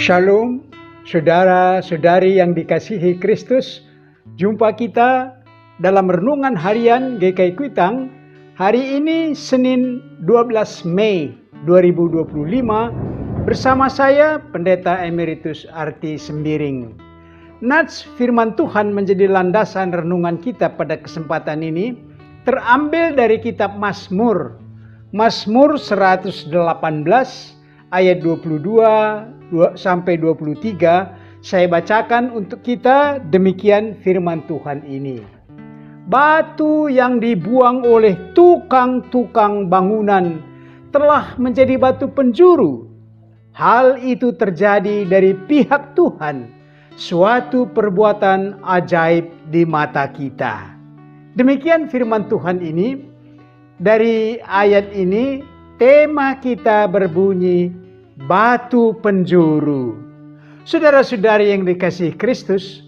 Shalom, saudara-saudari yang dikasihi Kristus. Jumpa kita dalam renungan harian GKI Kuitang. Hari ini Senin 12 Mei 2025 bersama saya Pendeta Emeritus Arti Sembiring. Nats firman Tuhan menjadi landasan renungan kita pada kesempatan ini terambil dari kitab Mazmur 118 ayat 22 sampai 23. Saya bacakan untuk kita, demikian firman Tuhan ini. Batu yang dibuang oleh tukang-tukang bangunan telah menjadi batu penjuru. Hal itu terjadi dari pihak Tuhan, suatu perbuatan ajaib di mata kita. Demikian firman Tuhan ini. Dari ayat ini tema kita berbunyi batu penjuru. Saudara-saudari yang dikasihi Kristus,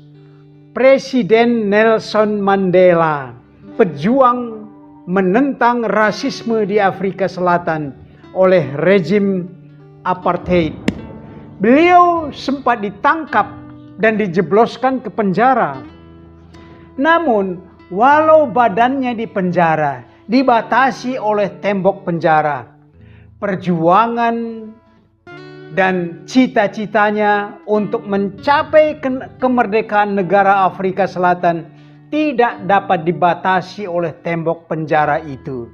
Presiden Nelson Mandela, pejuang menentang rasisme di Afrika Selatan oleh rejim apartheid. Beliau sempat ditangkap dan dijebloskan ke penjara. Namun, walau badannya di penjara, dibatasi oleh tembok penjara, perjuangan dan cita-citanya untuk mencapai kemerdekaan negara Afrika Selatan tidak dapat dibatasi oleh tembok penjara itu.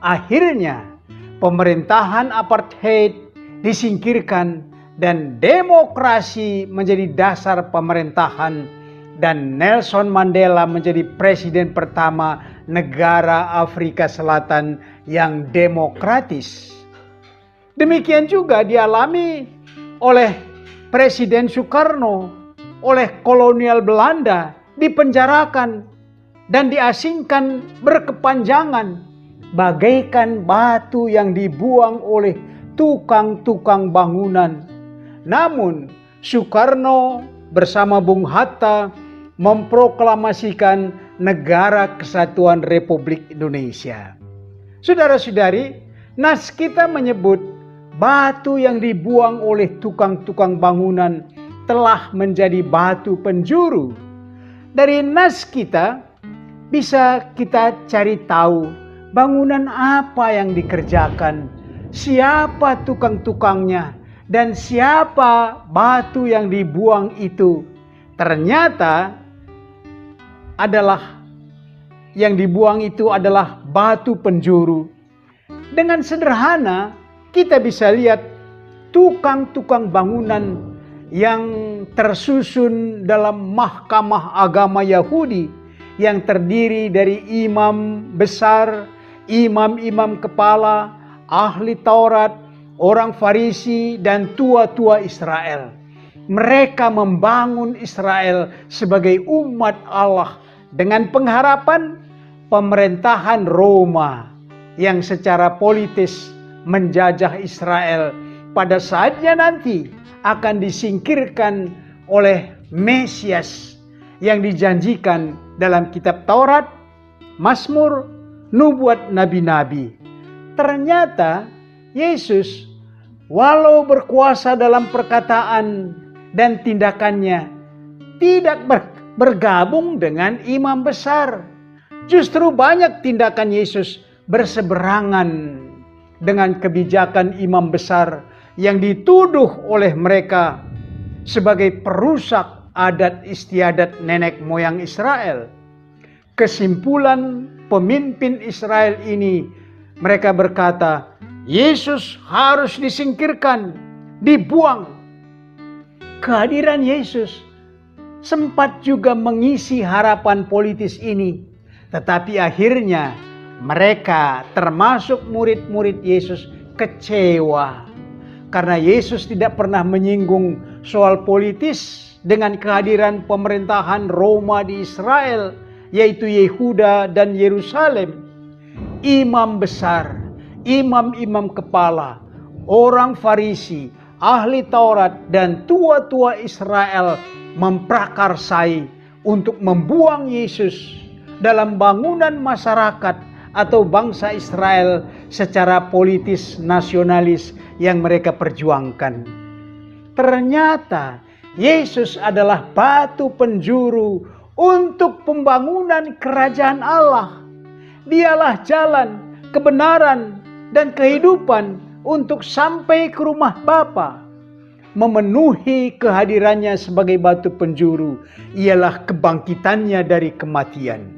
Akhirnya, pemerintahan apartheid disingkirkan dan demokrasi menjadi dasar pemerintahan, dan Nelson Mandela menjadi presiden pertama negara Afrika Selatan yang demokratis. Demikian juga dialami oleh Presiden Soekarno, oleh kolonial Belanda, dipenjarakan dan diasingkan berkepanjangan bagaikan batu yang dibuang oleh tukang-tukang bangunan. Namun Soekarno bersama Bung Hatta memproklamasikan Negara Kesatuan Republik Indonesia. Saudara-saudari, nas kita menyebut batu yang dibuang oleh tukang-tukang bangunan telah menjadi batu penjuru. Dari nas kita bisa kita cari tahu bangunan apa yang dikerjakan, siapa tukang-tukangnya, dan siapa batu yang dibuang itu. Ternyata yang dibuang itu adalah batu penjuru. Dengan sederhana kita bisa lihat tukang-tukang bangunan yang tersusun dalam mahkamah agama Yahudi yang terdiri dari imam besar, imam-imam kepala, ahli Taurat, orang Farisi, dan tua-tua Israel. Mereka membangun Israel sebagai umat Allah dengan pengharapan pemerintahan Roma yang secara politis menjajah Israel pada saatnya nanti akan disingkirkan oleh Mesias yang dijanjikan dalam kitab Taurat, Mazmur, nubuat nabi-nabi. Ternyata Yesus walau berkuasa dalam perkataan dan tindakannya tidak bergabung dengan imam besar. Justru banyak tindakan Yesus berseberangan dengan kebijakan imam besar yang dituduh oleh mereka sebagai perusak adat istiadat nenek moyang Israel. Kesimpulan pemimpin Israel ini, mereka berkata, Yesus harus disingkirkan, dibuang. Kehadiran Yesus sempat juga mengisi harapan politis ini, tetapi akhirnya mereka termasuk murid-murid Yesus kecewa karena Yesus tidak pernah menyinggung soal politis dengan kehadiran pemerintahan Roma di Israel, yaitu Yehuda dan Yerusalem. Imam besar, imam-imam kepala, orang Farisi, ahli Taurat, dan tua-tua Israel memprakarsai untuk membuang Yesus dalam bangunan masyarakat atau bangsa Israel secara politis nasionalis yang mereka perjuangkan. Ternyata Yesus adalah batu penjuru untuk pembangunan kerajaan Allah. Dialah jalan, kebenaran, dan kehidupan untuk sampai ke rumah Bapa. Memenuhi kehadirannya sebagai batu penjuru ialah kebangkitannya dari kematian.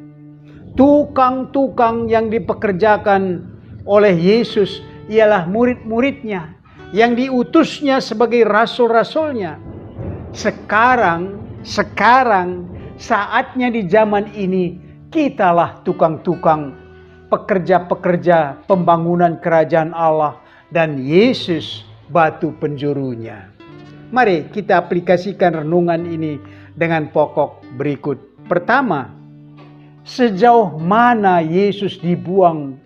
Tukang-tukang yang dipekerjakan oleh Yesus ialah murid-muridnya yang diutusnya sebagai rasul-rasulnya. Sekarang saatnya di zaman ini kitalah tukang-tukang, pekerja-pekerja pembangunan kerajaan Allah dan Yesus batu penjurunya. Mari kita aplikasikan renungan ini dengan pokok berikut. Pertama, sejauh mana Yesus dibuang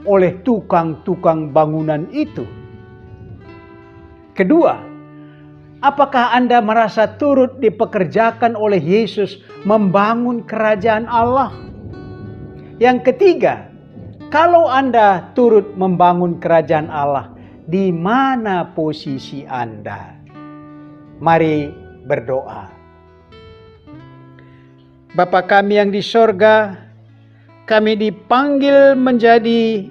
oleh tukang-tukang bangunan itu? Kedua, apakah Anda merasa turut dipekerjakan oleh Yesus membangun kerajaan Allah? Yang ketiga, kalau Anda turut membangun kerajaan Allah, di mana posisi Anda? Mari berdoa. Bapa kami yang di sorga, kami dipanggil menjadi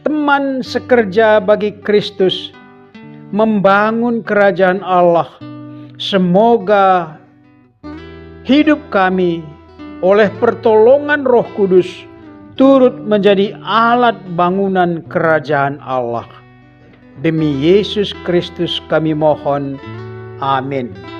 teman sekerja bagi Kristus, membangun kerajaan Allah. Semoga hidup kami oleh pertolongan Roh Kudus turut menjadi alat bangunan kerajaan Allah. Demi Yesus Kristus kami mohon. Amin.